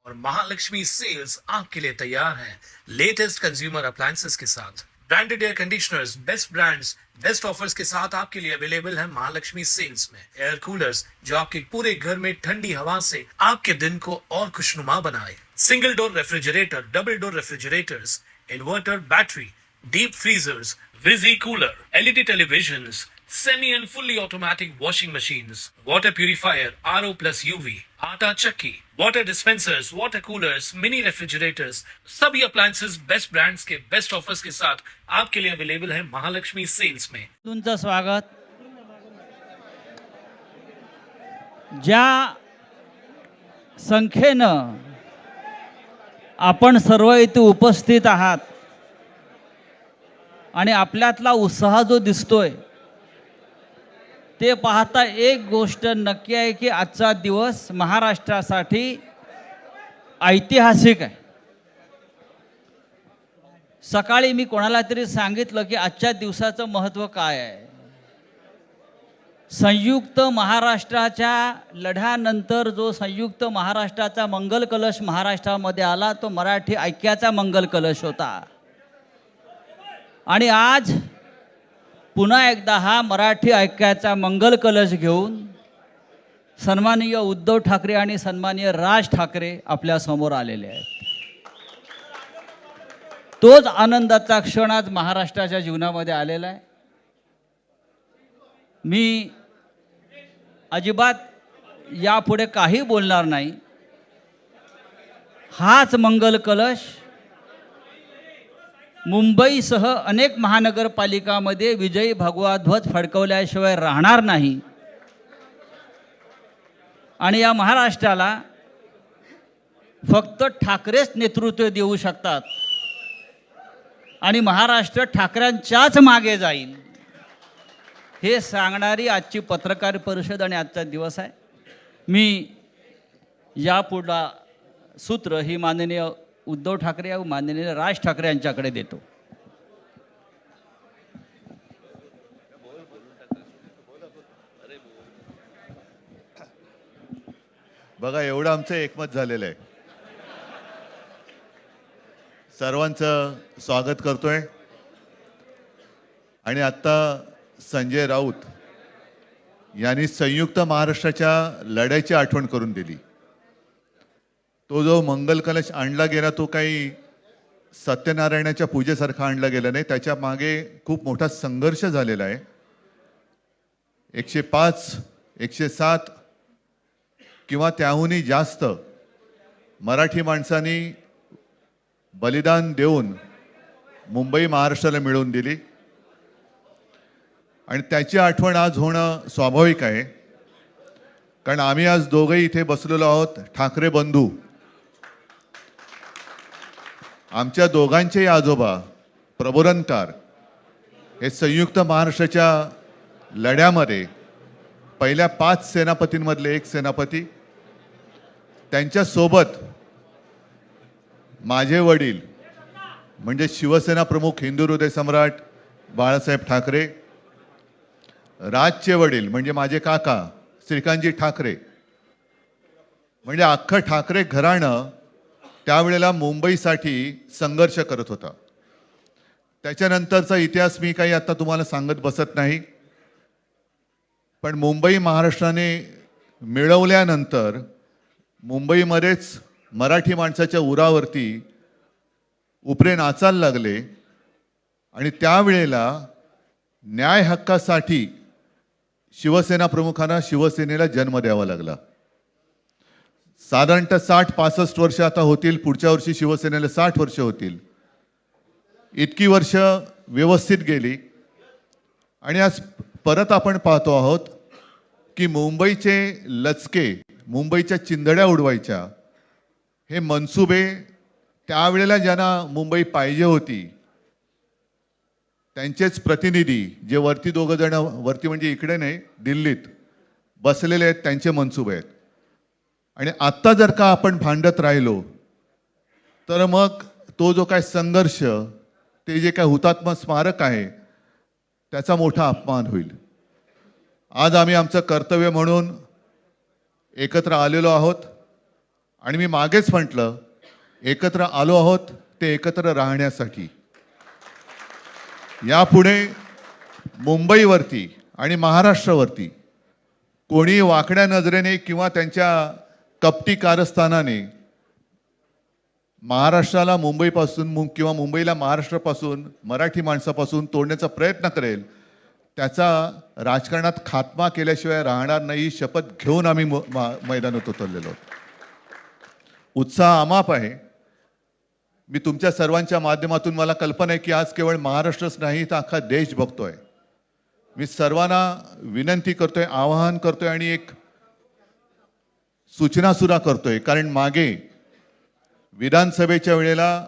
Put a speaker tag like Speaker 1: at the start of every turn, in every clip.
Speaker 1: और महालक्ष्मी सेल्स आपके लिए तैयार है लेटेस्ट कंज्यूमर अप्लायंसेस के साथ। Branded air conditioners, best brands, best offers के साथ आपके लिए अवेलेबल है महालक्ष्मी सेल्स में। एयर कूलर्स जो आपके पूरे घर में ठंडी हवा से आपके दिन को और खुशनुमा बनाए। Single door refrigerator, double door refrigerators, inverter battery, deep freezers, विजी cooler, LED televisions, semi and fully automatic washing machines, water purifier, RO plus UV, आटा चक्की, water dispensers, water coolers, mini refrigerators, सभी appliances बेस्ट ब्रांड्स के best offers के साथ आपके लिए available है Mahalakshmi sales में।
Speaker 2: तुमचं स्वागत। ज्या संख्येनं आपण सर्व इथे उपस्थित आहात आणि आपल्यातला उत्साह जो दिसतोय ते पाहता एक गोष्ट नक्की आहे की आजचा दिवस महाराष्ट्रासाठी ऐतिहासिक आहे। सकाळी मी कोणाला तरी सांगितलं की आजच्या दिवसाचं महत्त्व काय आहे। संयुक्त महाराष्ट्राच्या लढ्यानंतर जो संयुक्त महाराष्ट्राचा मंगल कलश महाराष्ट्रामध्ये आला तो मराठी ऐक्याचा मंगल कलश होता आणि आज पुन्हा एकदा हा मराठी ऐक्याचा मंगल कलश घेऊन सन्माननीय उद्धव ठाकरे आणि सन्माननीय राज ठाकरे आपल्या समोर आलेले आहेत। तोच आनंदाचा क्षण आज महाराष्ट्राच्या जीवनामध्ये आलेला आहे। मी अजिबात यापुढे काही बोलणार नाही। हाच मंगल कलश मुंबईसह अनेक महानगरपालिकांमध्ये विजयी भगवा ध्वज फडकवल्याशिवाय राहणार नाही आणि या महाराष्ट्राला फक्त ठाकरेच नेतृत्व देऊ शकतात आणि महाराष्ट्र ठाकरेंच्याच मागे जाईल हे सांगणारी आजची पत्रकार परिषद आणि आजचा दिवस आहे। मी यापुढला सूत्र ही माननीय उद्धव ठाकरे व माननीय राज ठाकरे यांच्याकडे देतो।
Speaker 3: बघा एवढं आमचं एकमत झालेलं आहे। सर्वांचं स्वागत करतोय आणि आता संजय राऊत यांनी संयुक्त महाराष्ट्राच्या लढ्याची आठवण करून दिली। तो जो मंगल कलश आणला गेला तो काही सत्यनारायणाच्या पूजेसारखा आणला गेला नाही, त्याच्या मागे खूप मोठा संघर्ष झालेला आहे। 105, 107 किंवा त्याहूनही जास्त मराठी माणसांनी बलिदान देऊन मुंबई महाराष्ट्राला मिळवून दिली आणि त्याची आठवण आज होणं स्वाभाविक आहे, कारण आम्ही आज दोघेही इथे बसलेलो आहोत ठाकरे बंधू। आमच्या दोघांचे आजोबा प्रबोधनकार हे संयुक्त महाराष्ट्राच्या लढ्यामध्ये पहिल्या 5 सेनापतींमधले एक सेनापती, त्यांच्या सोबत माझे वडील म्हणजे शिवसेना प्रमुख हिंदू हृदय सम्राट बाळासाहेब ठाकरे, राजचे वडील म्हणजे माझे काका श्रीकांतजी ठाकरे, म्हणजे अख्खं ठाकरे घराणं त्यावेळेला मुंबईसाठी संघर्ष करत होता। त्याच्यानंतरचा इतिहास मी काही आता तुम्हाला सांगत बसत नाही, पण मुंबई महाराष्ट्राने मिळवल्यानंतर मुंबईमध्येच मराठी माणसाच्या उरावरती उपरे नाचायला लागले आणि त्यावेळेला न्याय हक्कासाठी शिवसेना प्रमुखांना शिवसेनेला जन्म द्यावा लागला। साधारणतः 60-65 वर्ष आता होतील, पुढच्या वर्षी शिवसेनेला 60 वर्ष होतील। इतकी वर्ष व्यवस्थित गेली आणि आज परत आपण पाहतो आहोत की मुंबईचे लचके, मुंबईच्या चिंधड्या उडवायच्या हे मनसुबे त्यावेळेला ज्यांना मुंबई पाहिजे होती त्यांचेच प्रतिनिधी जे वरती दोघं जण, वरती म्हणजे इकडे नाही दिल्लीत बसलेले आहेत, त्यांचे मनसुबे आहेत। आणि आत्ता जर का आपण भांडत राहिलो तर मग तो जो काय संघर्ष, ते जे काय हुतात्मा स्मारक आहे त्याचा मोठा अपमान होईल। आज आम्ही आमचं कर्तव्य म्हणून एकत्र आलेलो आहोत आणि मी मागेच म्हटलं, एकत्र आलो आहोत ते एकत्र राहण्यासाठी. यापुढे मुंबईवरती आणि महाराष्ट्रावरती कोणी वाकड्या नजरेने किंवा त्यांच्या कपटी कारस्थानाने महाराष्ट्राला मुंबईपासून किंवा मुंबईला महाराष्ट्रापासून, मराठी माणसापासून तोडण्याचा प्रयत्न करेल, त्याचा राजकारणात खात्मा केल्याशिवाय राहणार नाही ही शपथ घेऊन आम्ही मैदानात उतरलेलो आहोत. उत्साह अमाप आहे. मी तुमच्या सर्वांच्या माध्यमातून, मला कल्पना आहे की आज केवळ महाराष्ट्रच नाही तर अख्खा देश बघतोय. मी सर्वांना विनंती करतोय, आवाहन करतोय आणि एक सूचना सुद्धा करतोय. कारण मागे विधानसभेच्या वेळेला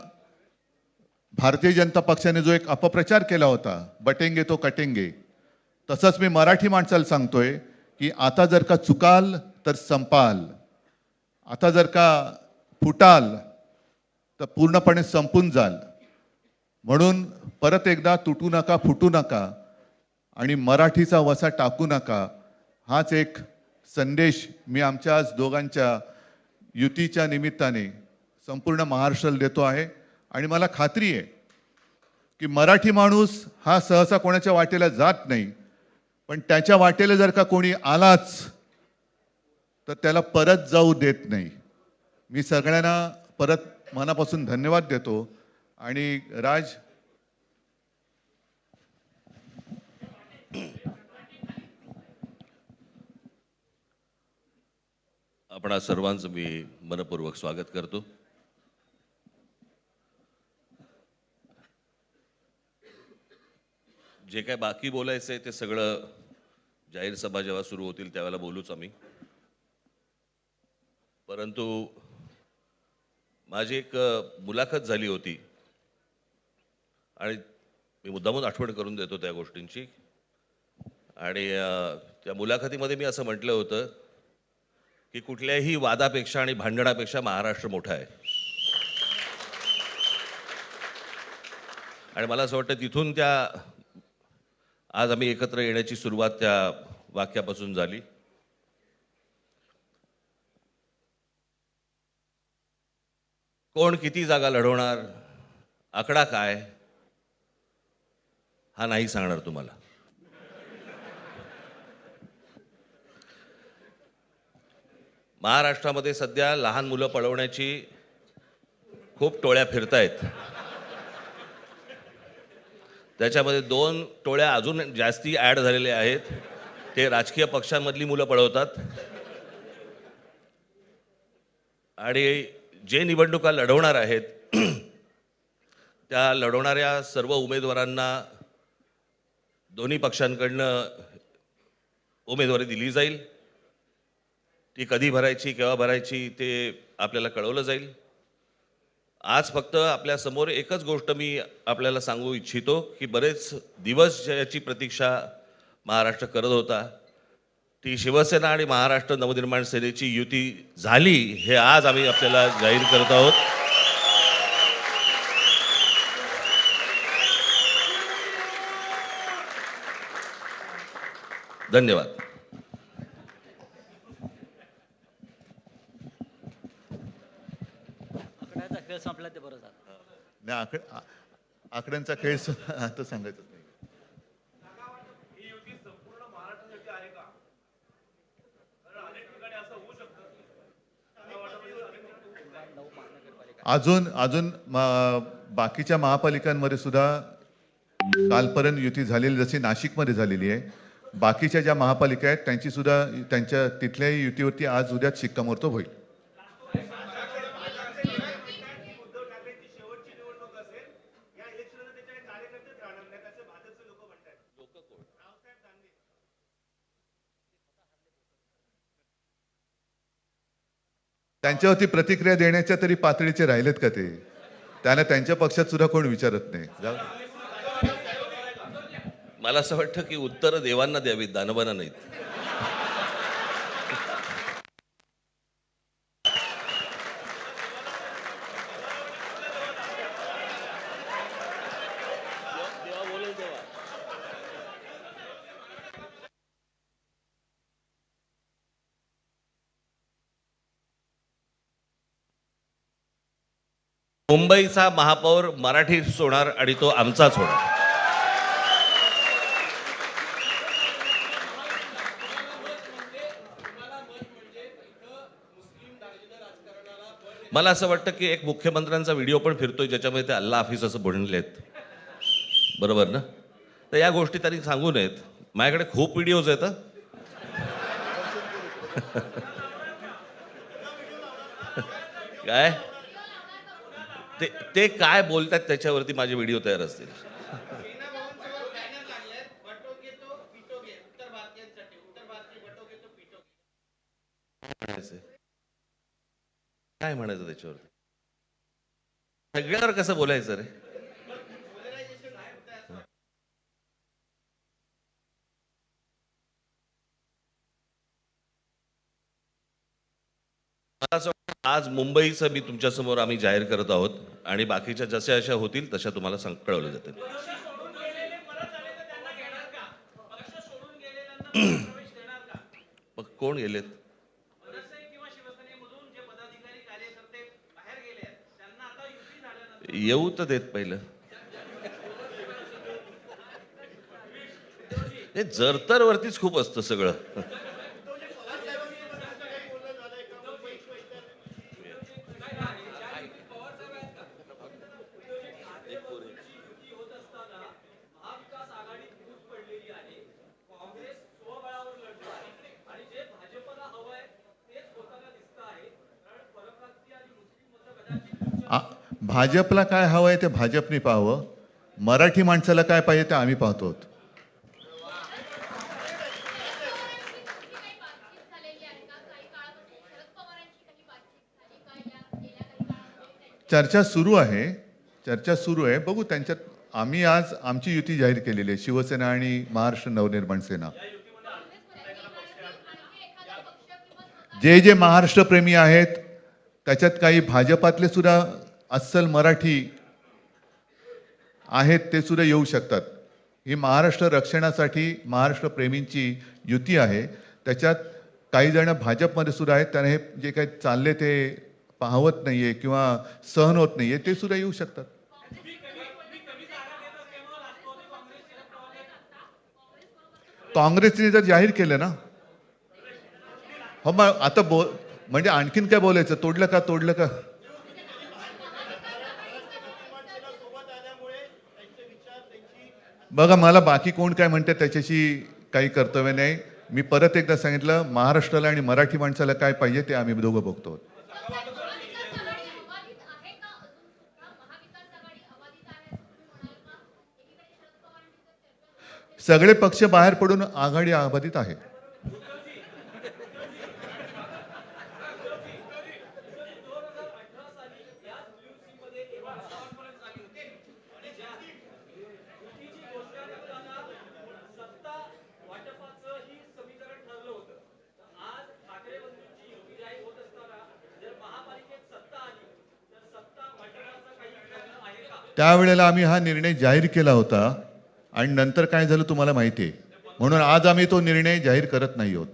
Speaker 3: भारतीय जनता पक्षाने जो एक अपप्रचार केला होता, बटेंगे तो कटेंगे, तसंच मी मराठी माणसाला सांगतोय की आता जर का चुकाल तर संपाल, आता जर का फुटाल तर पूर्णपणे संपून जाल. म्हणून परत एकदा तुटू नका, फुटू नका आणि मराठीचा वसा टाकू नका, हाच एक संदेश मी आमच्या आज दोघांच्या युतीच्या निमित्ताने संपूर्ण महाराष्ट्राला देतो आहे. आणि मला खात्री आहे की मराठी माणूस हा सहसा कोणाच्या वाटेला जात नाही, पण त्याच्या वाटेला जर का कोणी आलाच तर त्याला परत जाऊ देत नाही. मी सगळ्यांना परत मनापासून धन्यवाद देतो. आणि राज,
Speaker 4: आपण सर्वांचं मी मनपूर्वक स्वागत करतो. जे काय बाकी बोलायचं आहे ते सगळं जाहीर सभा जेव्हा सुरू होतील त्यावेळेला बोलूच आम्ही. परंतु माझी एक मुलाखत झाली होती आणि मी मुद्दामून आठवण करून देतो त्या गोष्टींची. आणि त्या मुलाखतीमध्ये मी असं म्हटलं होतं की कुठल्याही वादापेक्षा आणि भांडणापेक्षा महाराष्ट्र मोठा आहे. आणि मला असं वाटतं तिथून त्या आज आम्ही एकत्र येण्याची सुरुवात त्या वाक्यापासून झाली. कोण किती जागा लढवणार, आकडा काय, हा नाही सांगणार तुम्हाला. महाराष्ट्रामध्ये सध्या लहान मुलं पळवण्याची खूप टोळ्या फिरतायत. त्याच्यामध्ये 2 टोळ्या अजून जास्ती ॲड झालेल्या आहेत. ते राजकीय पक्षांमधली मुलं पळवतात आणि जे निवडणुका लढवणार आहेत त्या लढवणाऱ्या सर्व उमेदवारांना दोन्ही पक्षांकडनं उमेदवारी दिली जाईल. ती कधी भरायची, केव्हा भरायची ते आपल्याला कळवलं जाईल. आज फक्त आपल्यासमोर एकच गोष्ट मी आपल्याला सांगू इच्छितो की बरेच दिवस ज्याची प्रतीक्षा महाराष्ट्र करत होता, ती शिवसेना आणि महाराष्ट्र नवनिर्माण सेनेची युती झाली, हे आज आम्ही आपल्याला जाहीर करत आहोत. धन्यवाद.
Speaker 2: आकड्याचा खेळ संपला ते बरं झालं.
Speaker 3: नाही, आकड्यांचा खेळ आता सांगायचं नाही. अजून बाकीच्या महापालिकांमध्ये सुद्धा कालपर्यंत युती झालेली, जशी नाशिकमध्ये झालेली आहे, बाकीच्या ज्या महापालिका आहेत त्यांची सुद्धा, त्यांच्या तिथल्याही युतीवरती आज उद्याच शिक्कामोर्तब होईल. त्यांच्यावरती प्रतिक्रिया देण्याच्या तरी पातळीचे राहिलेत का ते? त्यांना त्यांच्या पक्षात सुद्धा कोण विचारत नाही.
Speaker 4: मला असं वाटतं की उत्तर देवांना द्यावीत, दानवांना नाहीत. मुंबईचा महापौर मराठीच होणार आणि तो आमचाच होणार. मला असं वाटतं की एक मुख्यमंत्र्यांचा व्हिडिओ पण फिरतोय ज्याच्यामध्ये ते अल्ला हाफिज असं म्हणलेत, बरोबर ना? तर या गोष्टी त्यांनी सांगू नयेत. माझ्याकडे खूप व्हिडिओज आहेत हं. काय ते काय बोलतात त्याच्यावरती माझे व्हिडिओ तयार असतील. काय म्हणायचं त्याच्यावरती? सगळ्यावर कसं बोलायचं रे? मला असं वाटतं आज मुंबईचं मी तुमच्यासमोर आम्ही जाहीर करत आहोत आणि बाकीच्या जशा अशा होतील तशा तुम्हाला कळवलं जातील. मग कोण गेलेत? येऊ तर देत पहिलं. हे जरतर वरतीच खूप असतं सगळं.
Speaker 3: भाजपला काय हवं आहे ते भाजपने पाहावं, मराठी माणसाला काय पाहिजे ते आम्ही पाहतो. चर्चा सुरू आहे, बघू त्यांच्यात. आम्ही आज आमची युती जाहीर केलेली आहे, शिवसेना आणि महाराष्ट्र नवनिर्माण सेना. जे महाराष्ट्र प्रेमी आहेत त्याच्यात काही भाजपातले सुद्धा अस्सल मराठी आहेत, ते सुद्धा येऊ शकतात. ही महाराष्ट्र रक्षणासाठी महाराष्ट्र प्रेमींची युती आहे. त्याच्यात काही जण भाजपमध्ये सुद्धा आहेत, त्यांना हे जे काही चालले ते पाहवत नाहीये किंवा सहन होत नाहीये, ते सुद्धा येऊ शकतात. काँग्रेसने जर जाहीर केलं ना, हो मग आता म्हणजे आणखीन काय बोलायचं? तोडलं का? बघा, मला बाकी कोण काय म्हणते त्याच्याशी काही कर्तव्य नाही. मी परत एकदा सांगितलं, महाराष्ट्राला आणि मराठी माणसाला काय पाहिजे ते आम्ही दोघं बघतो. सगळे पक्ष बाहेर पडून आघाडी अबाधित आहे. त्यावेळेला आम्ही हा निर्णय जाहीर केला होता आणि नंतर काय झालं तुम्हाला माहिती आहे. म्हणून आज आम्ही तो निर्णय जाहीर करत नाही आहोत.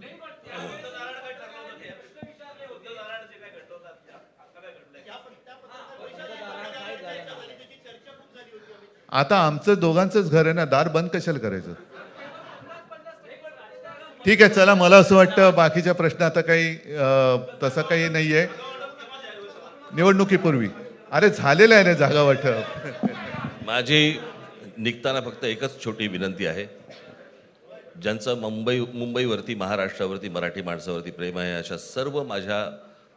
Speaker 3: आता आमचं दोघांचंच घर आहे ना, दार बंद कशाला करायचं? ठीक आहे, चला. मला असं वाटतं बाकीच्या प्रश्न आता काही तसं काही नाहीये. निवडणुकीपूर्वी अरे झालेलं आहे ना जागा वाटप.
Speaker 4: माझी निघताना फक्त एकच छोटी विनंती आहे. ज्यांचं मुंबईवरती, महाराष्ट्रावरती, मराठी माणसावरती प्रेम आहे, अशा सर्व माझ्या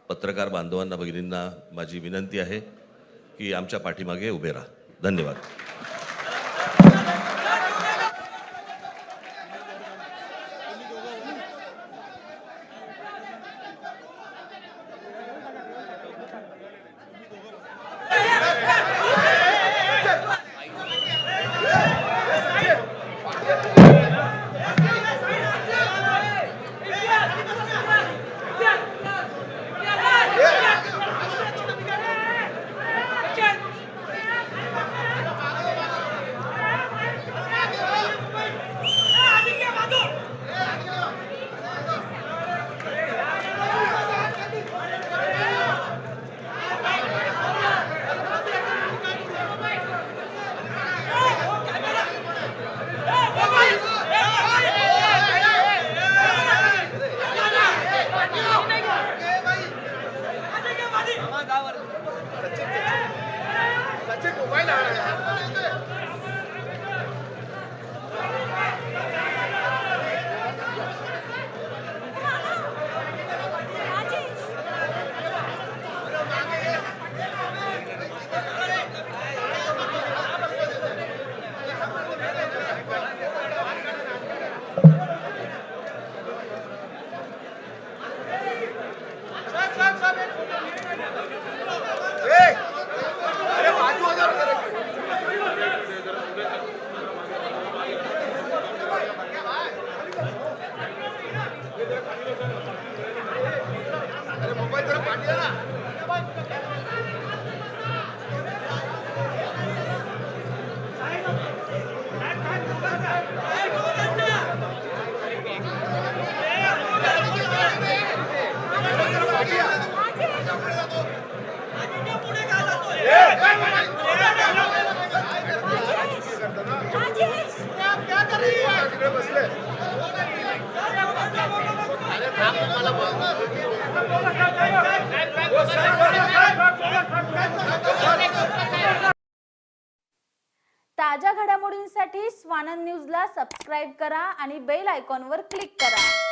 Speaker 4: पत्रकार बांधवांना, भगिनींना माझी विनंती आहे की आमच्या पाठीमागे उभे राहा. धन्यवाद.
Speaker 5: ताज्या घडामोडींसाठी स्वानंद न्यूजला सबस्क्राईब करा आणि बेल आयकॉनवर क्लिक करा.